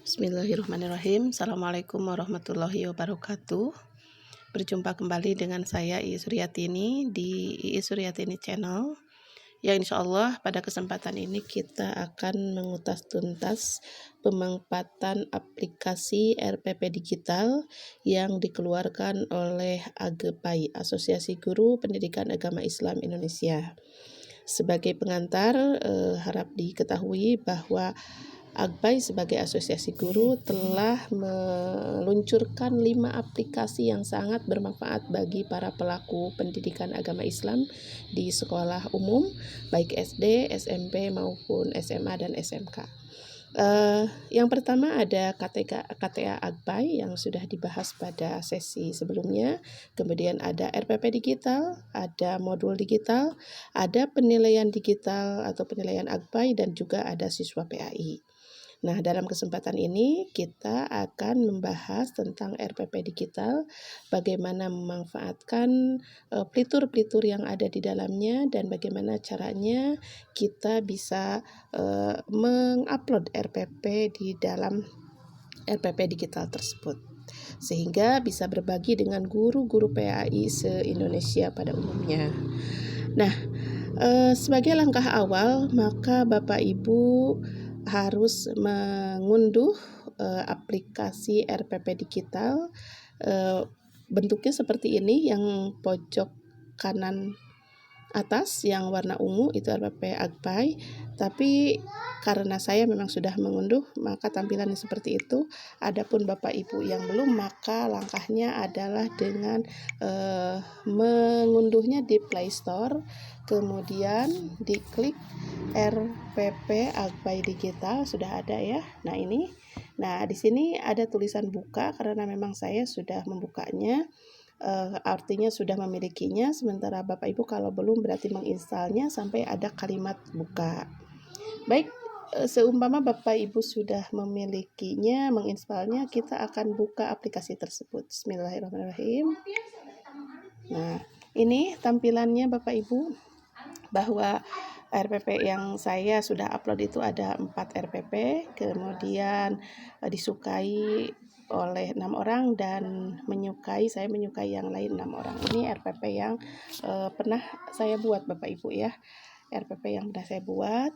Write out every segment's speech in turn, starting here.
Bismillahirrahmanirrahim. Assalamualaikum warahmatullahi wabarakatuh. Berjumpa kembali dengan saya Iis Suryatini di Iis Suryatini Channel. Yang insya Allah pada kesempatan ini kita akan mengutas tuntas pemanfaatan aplikasi RPP Digital yang dikeluarkan oleh AGPAI, Asosiasi Guru Pendidikan Agama Islam Indonesia. Sebagai pengantar, harap diketahui bahwa AGPAI sebagai asosiasi guru telah meluncurkan 5 aplikasi yang sangat bermanfaat bagi para pelaku pendidikan agama Islam di sekolah umum, baik SD, SMP maupun SMA dan SMK. Yang pertama ada KTA AGPAI yang sudah dibahas pada sesi sebelumnya. Kemudian ada RPP Digital, ada modul digital, ada penilaian digital atau penilaian AGPAI, dan juga ada siswa PAI. Nah, dalam kesempatan ini kita akan membahas tentang RPP Digital, bagaimana memanfaatkan fitur-fitur yang ada di dalamnya dan bagaimana caranya kita bisa mengupload RPP di dalam RPP Digital tersebut, sehingga bisa berbagi dengan guru-guru PAI se-Indonesia pada umumnya. Nah, sebagai langkah awal, maka Bapak Ibu harus mengunduh aplikasi RPP Digital. Bentuknya seperti ini, yang pojok kanan atas yang warna ungu itu RPP AGPAI, tapi karena saya memang sudah mengunduh maka tampilannya seperti itu. Adapun Bapak Ibu yang belum, maka langkahnya adalah dengan mengunduhnya di Play Store, kemudian diklik RPP AGPAI Digital, sudah ada ya. Nah ini, di sini ada tulisan buka karena memang saya sudah membukanya. Artinya sudah memilikinya, sementara Bapak Ibu kalau belum berarti menginstalnya sampai ada kalimat buka. Baik, seumpama Bapak Ibu sudah memilikinya, menginstalnya, kita akan buka aplikasi tersebut. Bismillahirrahmanirrahim. Nah, ini tampilannya Bapak Ibu, bahwa RPP yang saya sudah upload itu ada 4 RPP, kemudian disukai oleh 6 orang dan saya menyukai yang lain 6 orang. Ini RPP yang pernah saya buat Bapak Ibu ya. RPP yang pernah saya buat.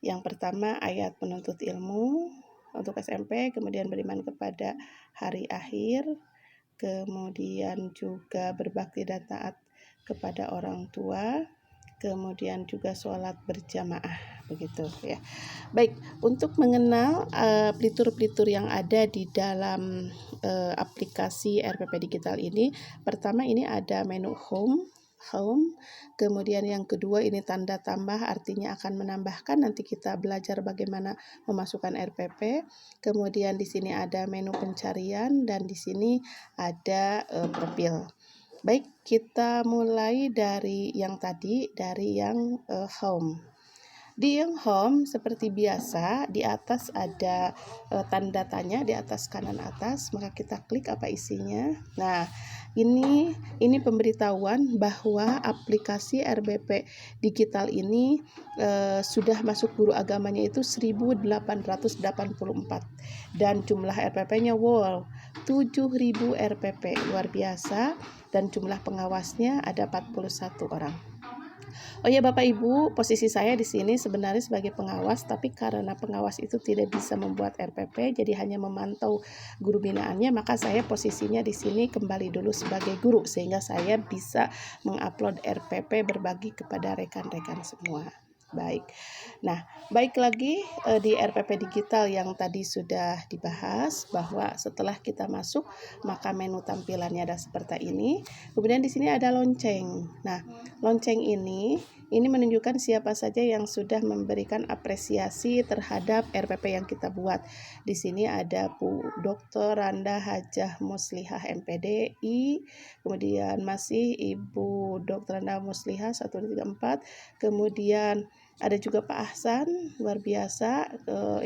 Yang pertama ayat penuntut ilmu untuk SMP, kemudian beriman kepada hari akhir, kemudian juga berbakti dan taat kepada orang tua, kemudian juga sholat berjamaah, begitu ya. Baik, untuk mengenal fitur-fitur yang ada di dalam aplikasi RPP Digital ini, pertama ini ada menu home, kemudian yang kedua ini tanda tambah, artinya akan menambahkan, nanti kita belajar bagaimana memasukkan RPP. Kemudian di sini ada menu pencarian dan di sini ada profil. Baik, kita mulai dari yang tadi, dari yang home. Di yang home seperti biasa, di atas ada tanda tanya di atas kanan atas, maka kita klik apa isinya. Nah, ini pemberitahuan bahwa aplikasi RPP Digital ini sudah masuk guru agamanya itu 1884 dan jumlah RPP-nya 7.000 RPP, luar biasa, dan jumlah pengawasnya ada 41 orang. Oh ya Bapak Ibu, posisi saya di sini sebenarnya sebagai pengawas, tapi karena pengawas itu tidak bisa membuat RPP, jadi hanya memantau guru binaannya, maka saya posisinya di sini kembali dulu sebagai guru, sehingga saya bisa mengupload RPP berbagi kepada rekan-rekan semua. Baik. Nah, baik lagi di RPP Digital yang tadi sudah dibahas, bahwa setelah kita masuk maka menu tampilannya ada seperti ini. Kemudian di sini ada lonceng. Nah, lonceng ini menunjukkan siapa saja yang sudah memberikan apresiasi terhadap RPP yang kita buat. Di sini ada Bu Dr. Randa Hajah Muslihah MPDI, kemudian masih Ibu Dr. Randa Muslihah 134, kemudian ada juga Pak Ahsan, luar biasa,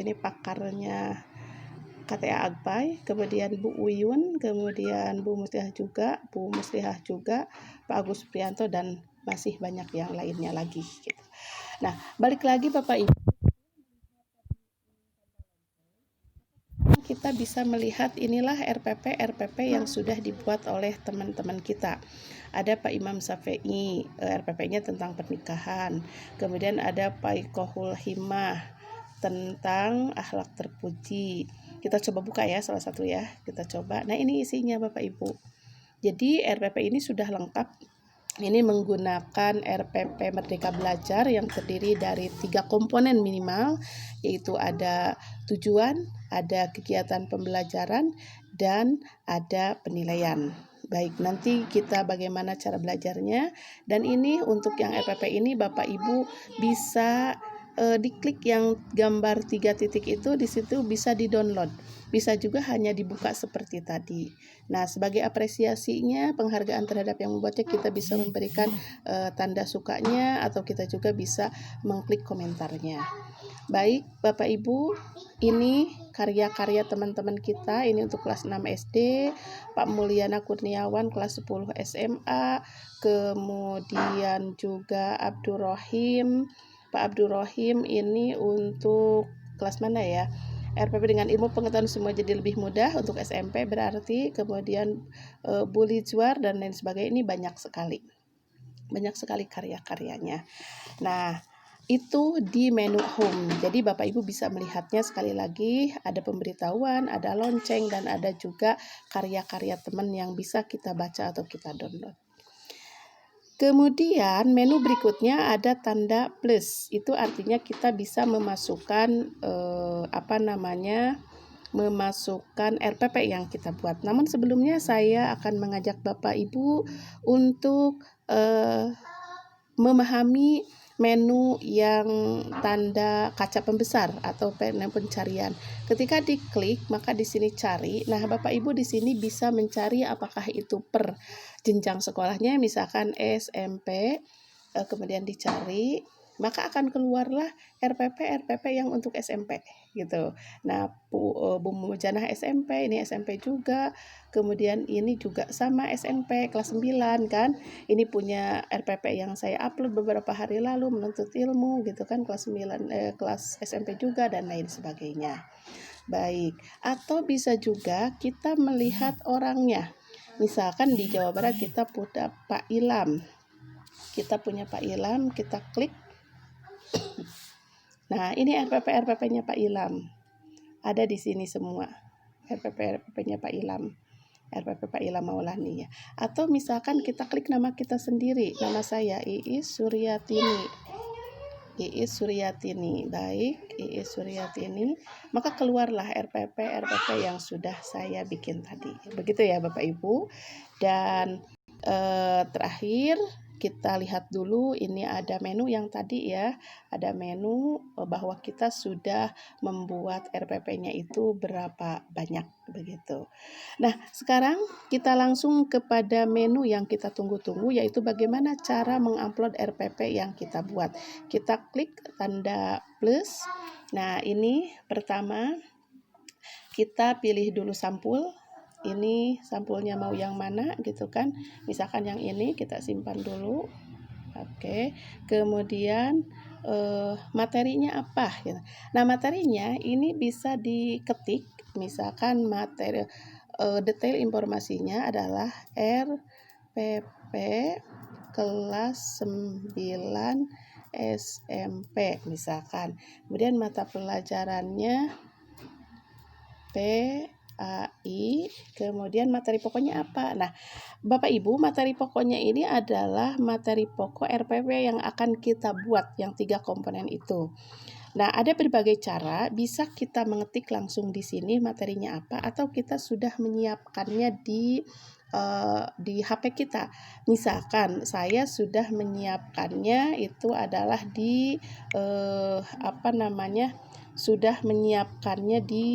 ini pakarnya KTA AGPAI, kemudian Bu Uyun, kemudian Bu Muslihah juga, Pak Agus Prianto, dan masih banyak yang lainnya lagi gitu. Nah, balik lagi Bapak Ibu, kita bisa melihat inilah RPP yang sudah dibuat oleh teman-teman kita. Ada Pak Imam Syafi'i, RPP-nya tentang pernikahan. Kemudian ada Pak Ikohul Himah tentang akhlak terpuji. Kita coba buka ya salah satu ya. Kita coba. Nah, ini isinya Bapak Ibu. Jadi RPP ini sudah lengkap. Ini menggunakan RPP Merdeka Belajar yang terdiri dari 3 komponen minimal, yaitu ada tujuan, ada kegiatan pembelajaran, dan ada penilaian. Baik, nanti kita bagaimana cara belajarnya. Dan ini untuk yang RPP ini Bapak Ibu bisa diklik yang gambar 3 titik itu, di situ bisa di-download. Bisa juga hanya dibuka seperti tadi. Nah, sebagai apresiasinya, penghargaan terhadap yang membuatnya, kita bisa memberikan tanda sukanya, atau kita juga bisa mengklik komentarnya. Baik, Bapak Ibu, ini karya-karya teman-teman kita. Ini untuk kelas 6 SD, Pak Mulyana Kurniawan kelas 10 SMA, kemudian juga Pak Abdurrahim ini untuk kelas mana ya? RPP dengan ilmu pengetahuan semua jadi lebih mudah untuk SMP berarti, kemudian Bully Juar dan lain sebagainya. Ini banyak sekali karya-karyanya. Nah, itu di menu home. Jadi Bapak Ibu bisa melihatnya sekali lagi, ada pemberitahuan, ada lonceng, dan ada juga karya-karya teman yang bisa kita baca atau kita download. Kemudian menu berikutnya ada tanda plus. Itu artinya kita bisa memasukkan memasukkan RPP yang kita buat. Namun sebelumnya saya akan mengajak Bapak Ibu untuk memahami menu yang tanda kaca pembesar atau menu pencarian. Ketika diklik, maka di sini cari. Nah, Bapak Ibu di sini bisa mencari apakah itu per jenjang sekolahnya, misalkan SMP, kemudian dicari, maka akan keluarlah RPP yang untuk SMP gitu. Nah, Bu Mujana SMP, ini SMP juga. Kemudian ini juga sama SMP kelas 9 kan. Ini punya RPP yang saya upload beberapa hari lalu, menuntut ilmu gitu kan, kelas 9 kelas SMP juga, dan lain sebagainya. Baik, atau bisa juga kita melihat orangnya. Misalkan di Jawa Barat kita punya Pak Ilham. Kita punya Pak Ilham, kita klik. Nah, ini RPP-nya Pak Ilham. Ada di sini semua. RPP-nya Pak Ilham. RPP Pak Ilham Maulani ya. Atau misalkan kita klik nama kita sendiri. Nama saya Iis Suryatini. Baik, Iis Suryatini. Maka keluarlah RPP yang sudah saya bikin tadi. Begitu ya Bapak Ibu. Dan terakhir kita lihat dulu, ini ada menu yang tadi ya, ada menu bahwa kita sudah membuat RPP-nya itu berapa banyak begitu. Nah, sekarang kita langsung kepada menu yang kita tunggu-tunggu, yaitu bagaimana cara mengupload RPP yang kita buat. Kita klik tanda plus. Nah, ini pertama kita pilih dulu sampul. Ini sampulnya mau yang mana gitu kan, misalkan yang ini kita simpan dulu. Oke, kemudian materinya apa gitu. Nah, materinya ini bisa diketik, misalkan materi detail informasinya adalah RPP kelas 9 SMP misalkan. Kemudian mata pelajarannya PAI, kemudian materi pokoknya apa. Nah, Bapak Ibu, materi pokoknya ini adalah materi pokok RPP yang akan kita buat, yang 3 komponen itu. Nah, ada berbagai cara, bisa kita mengetik langsung di sini materinya apa, atau kita sudah menyiapkannya di HP kita. Misalkan saya sudah menyiapkannya itu adalah di sudah menyiapkannya di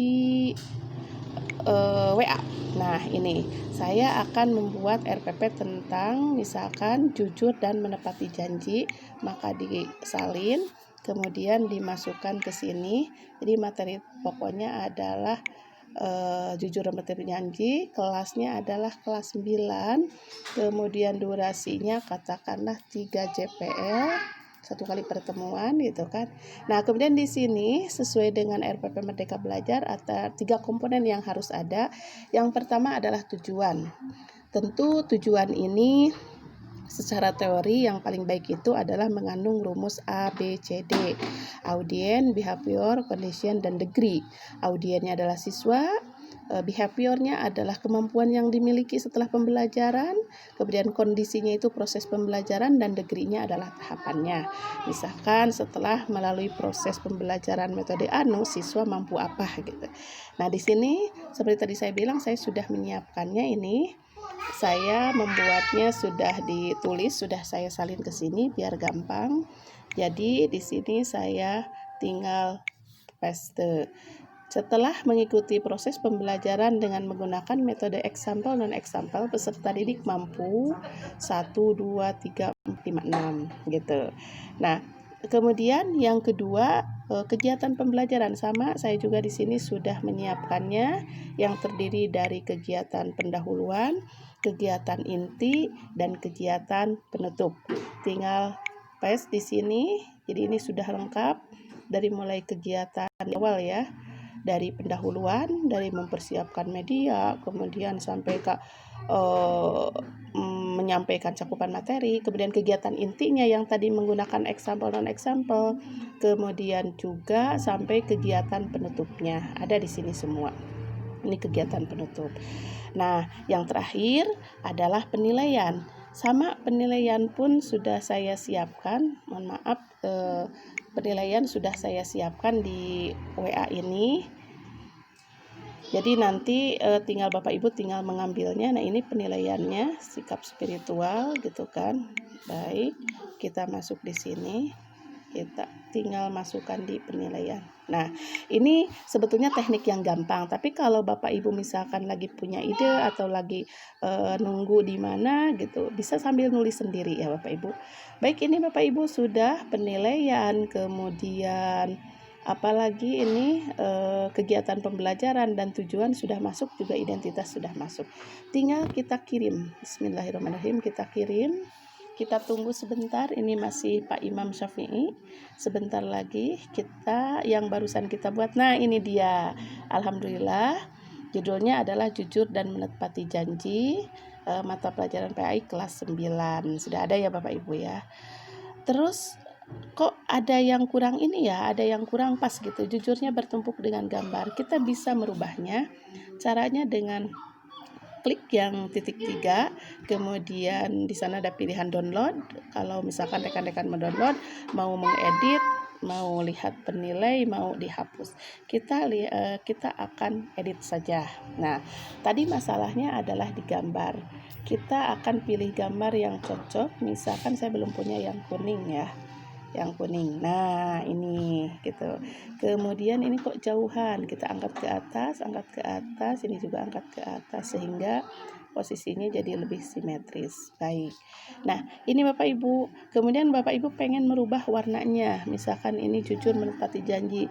WA. Nah, ini saya akan membuat RPP tentang misalkan jujur dan menepati janji, maka disalin, kemudian dimasukkan ke sini. Jadi materi pokoknya adalah jujur dan menepati janji, kelasnya adalah kelas 9, kemudian durasinya katakanlah 3 JPL. 1 kali pertemuan gitu kan. Nah, kemudian di sini sesuai dengan RPP Merdeka Belajar ada 3 komponen yang harus ada. Yang pertama adalah tujuan. Tentu tujuan ini secara teori yang paling baik itu adalah mengandung rumus A, B, C, D. Audien, behavior, condition, dan degree. Audiennya adalah siswa, behaviornya adalah kemampuan yang dimiliki setelah pembelajaran, kemudian kondisinya itu proses pembelajaran, dan degree-nya adalah tahapannya. Misalkan setelah melalui proses pembelajaran metode ANU, siswa mampu apa gitu. Nah, di sini seperti tadi saya bilang, saya sudah menyiapkannya ini. Saya membuatnya sudah ditulis, sudah saya salin ke sini biar gampang. Jadi di sini saya tinggal paste. Setelah mengikuti proses pembelajaran dengan menggunakan metode example non example, peserta didik mampu 1 2 3 4 5 6 gitu. Nah, kemudian yang kedua, kegiatan pembelajaran sama, saya juga di sini sudah menyiapkannya yang terdiri dari kegiatan pendahuluan, kegiatan inti, dan kegiatan penutup. Tinggal paste di sini. Jadi ini sudah lengkap dari mulai kegiatan awal ya. Dari pendahuluan, dari mempersiapkan media, kemudian sampai ke menyampaikan cakupan materi, kemudian kegiatan intinya yang tadi menggunakan example non example, kemudian juga sampai kegiatan penutupnya ada di sini semua. Ini kegiatan penutup. Nah, yang terakhir adalah penilaian. Sama penilaian pun sudah saya siapkan. Mohon maaf, penilaian sudah saya siapkan di WA ini. Jadi nanti tinggal Bapak Ibu tinggal mengambilnya. Nah, ini penilaiannya, sikap spiritual gitu kan. Baik, kita masuk di sini. Kita tinggal masukkan di penilaian. Nah, ini sebetulnya teknik yang gampang, tapi kalau Bapak Ibu misalkan lagi punya ide atau lagi nunggu di mana gitu, bisa sambil nulis sendiri ya Bapak Ibu. Baik, ini Bapak Ibu sudah penilaian, kemudian apalagi ini kegiatan pembelajaran dan tujuan sudah masuk, juga identitas sudah masuk. Tinggal kita kirim. Bismillahirrahmanirrahim, kita kirim. Kita tunggu sebentar, ini masih Pak Imam Syafi'i. Sebentar lagi kita yang barusan kita buat. Nah, ini dia. Alhamdulillah. Judulnya adalah Jujur dan Menepati Janji, mata pelajaran PAI kelas 9. Sudah ada ya Bapak Ibu ya. Terus kok ada yang kurang ini ya, ada yang kurang pas gitu. Jujurnya bertumpuk dengan gambar. Kita bisa merubahnya. Caranya dengan klik yang titik 3, kemudian di sana ada pilihan download. Kalau misalkan rekan-rekan mendownload, mau mengedit, mau lihat penilai, mau dihapus, kita akan edit saja. Nah, tadi masalahnya adalah di gambar. Kita akan pilih gambar yang cocok. Misalkan saya belum punya yang kuning ya, yang kuning. Nah, ini gitu. Kemudian ini kok jauhan, kita angkat ke atas, ini juga angkat ke atas sehingga posisinya jadi lebih simetris. Baik. Nah, ini Bapak Ibu. Kemudian Bapak Ibu pengen merubah warnanya. Misalkan ini jujur menepati janji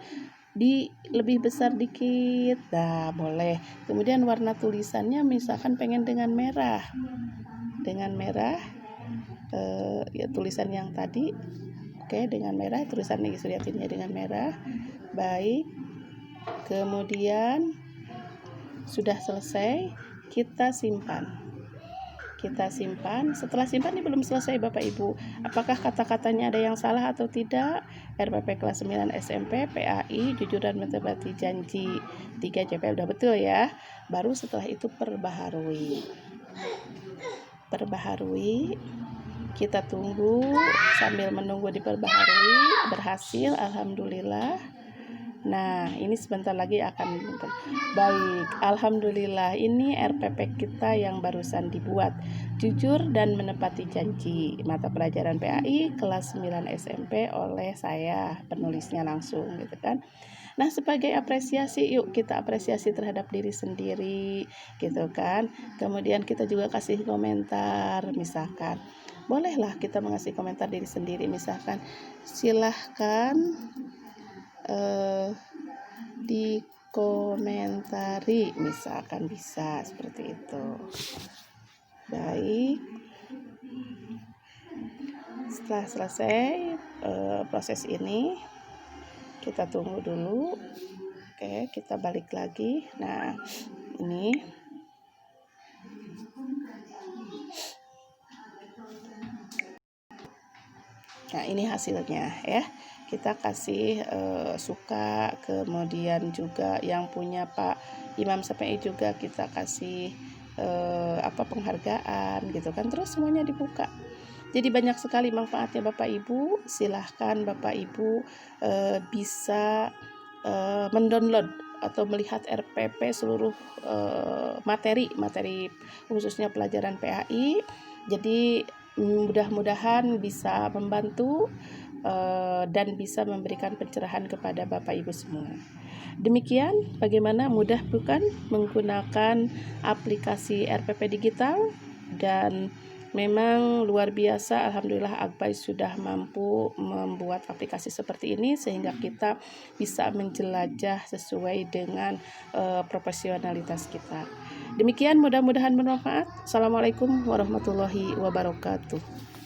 di lebih besar dikit. Nah, boleh. Kemudian warna tulisannya misalkan pengen dengan merah. Dengan merah ya tulisan yang tadi. Oke, dengan merah, tulisan Suryatininya dengan merah. Baik. Kemudian sudah selesai, kita simpan. Setelah simpan ini belum selesai Bapak Ibu. Apakah kata-katanya ada yang salah atau tidak? RPP kelas 9 SMP, PAI, jujur dan menepati janji 3 CP udah betul ya. Baru setelah itu perbaharui. Kita tunggu, sambil menunggu diperbaharui, berhasil, alhamdulillah. Nah, ini sebentar lagi akan baik. Alhamdulillah, ini RPP kita yang barusan dibuat. Jujur dan menepati janji, mata pelajaran PAI kelas 9 SMP oleh saya, penulisnya langsung gitu kan. Nah, sebagai apresiasi, yuk kita apresiasi terhadap diri sendiri gitu kan. Kemudian kita juga kasih komentar, misalkan bolehlah kita mengasih komentar diri sendiri, misalkan silahkan dikomentari, misalkan bisa seperti itu. Baik. Setelah selesai proses ini, kita tunggu dulu. Oke, kita balik lagi. Nah, ini hasilnya ya. Kita kasih suka, kemudian juga yang punya Pak Imam Syafii juga kita kasih penghargaan gitu kan, terus semuanya dibuka. Jadi banyak sekali manfaatnya Bapak Ibu. Silahkan Bapak Ibu bisa mendownload atau melihat RPP seluruh materi khususnya pelajaran PAI. Jadi mudah-mudahan bisa membantu dan bisa memberikan pencerahan kepada Bapak Ibu semua. Demikian, bagaimana mudah bukan menggunakan aplikasi RPP digital, dan memang luar biasa. Alhamdulillah Akbai sudah mampu membuat aplikasi seperti ini sehingga kita bisa menjelajah sesuai dengan profesionalitas kita. Demikian, mudah-mudahan bermanfaat. Assalamualaikum warahmatullahi wabarakatuh.